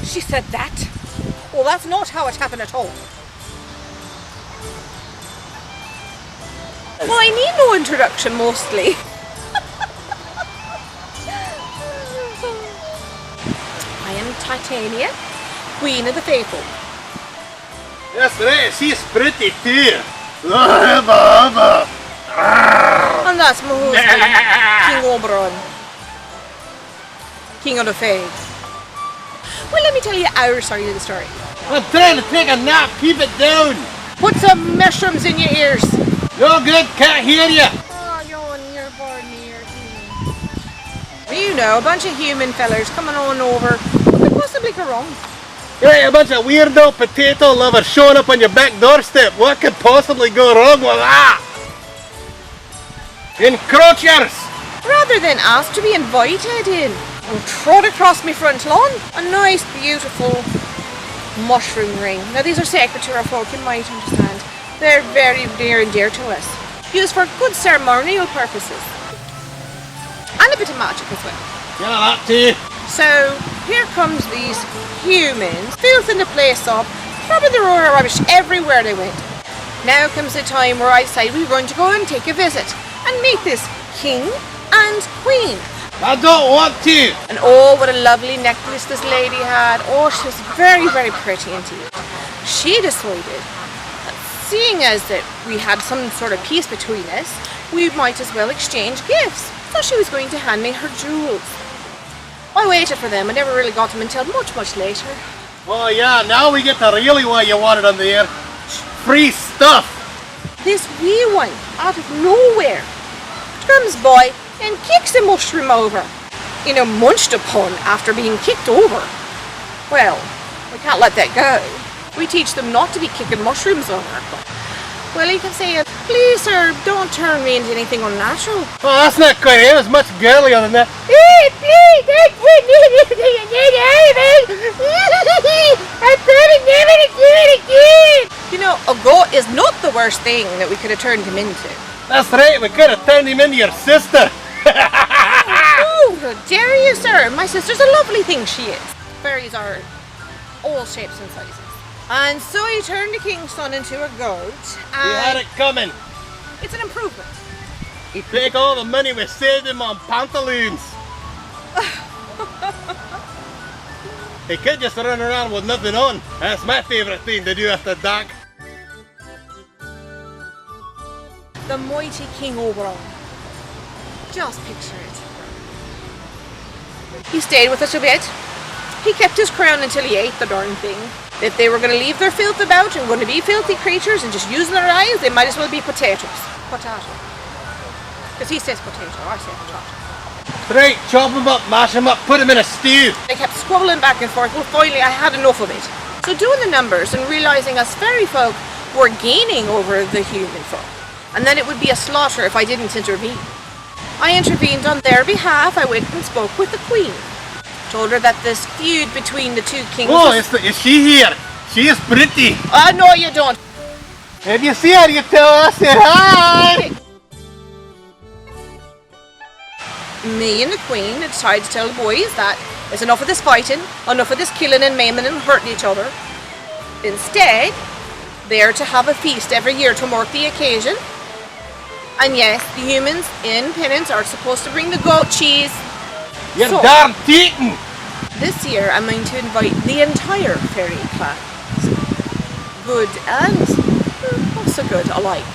She said that? Well, that's not how it happened at all. Well, I need no introduction, mostly. I am Titania, Queen of the Faithful. That's right, she's pretty too. And that's my husband, King Oberon. King of the Fae. Well, let me tell you our side of the story. I'm trying to take a nap, keep it down. Put some mushrooms in your ears. No good, can't hear you. Oh, you're near. You know, a bunch of human fellers coming on over. What could possibly go wrong? Right, a bunch of weirdo potato lovers showing up on your back doorstep. What could possibly go wrong with that? Encroachers! Rather than ask to be invited in and trot across my front lawn, a nice, beautiful mushroom ring. Now, these are sacred to our folk, you might understand. They're very near and dear to us. Used for good ceremonial purposes. And a bit of magic as well. Yeah, that too. So, here comes these humans, filthing the place up, throwing the roar of rubbish everywhere they went. Now comes the time where I decide we're going to go and take a visit and meet this king and queen. I don't want to. And oh, what a lovely necklace this lady had. Oh, she was very, very pretty indeed. She decided that seeing as that we had some sort of peace between us, we might as well exchange gifts. So she was going to hand me her jewels. I waited for them. I never really got them until much, much later. Oh yeah, now we get to really what you wanted on there. Free stuff. This wee one, out of nowhere, comes by and kicks a mushroom over. Munched upon after being kicked over. Well, we can't let that go. We teach them not to be kicking mushrooms over. Well, you can say, please sir, don't turn me into anything unnatural. Oh, that's not quite it. It was much girlier than that. A goat is not the worst thing that we could have turned him into. That's right, we could have turned him into your sister. Oh, how dare you, sir? My sister's a lovely thing, she is. Fairies are all shapes and sizes. And so he turned the king's son into a goat. We had it coming. It's an improvement. Take all the money we saved him on pantaloons. He could just run around with nothing on. That's my favourite thing to do after dark. The mighty King Oberon. Just picture it. He stayed with us a bit. He kept his crown until he ate the darn thing. If they were going to leave their filth about and going to be filthy creatures and just using their eyes, they might as well be potatoes. Potato. Because he says potato, I say potato. Right, chop him up, mash him up, put him in a stew. They kept squabbling back and forth. Well, finally I had enough of it. So doing the numbers and realising us fairy folk were gaining over the human folk. And then it would be a slaughter if I didn't intervene. I intervened on their behalf. I went and spoke with the queen. Told her that this feud between the two kings... Oh, is she here? She is pretty. No, you don't. If you see her, you tell her I said hi. Me and the queen decided to tell the boys that there's enough of this fighting, enough of this killing and maiming and hurting each other. Instead, they're to have a feast every year to mark the occasion. And yes, the humans in penance are supposed to bring the goat cheese. You're darn teeting. This year I'm going to invite the entire fairy class. Good and not so good alike.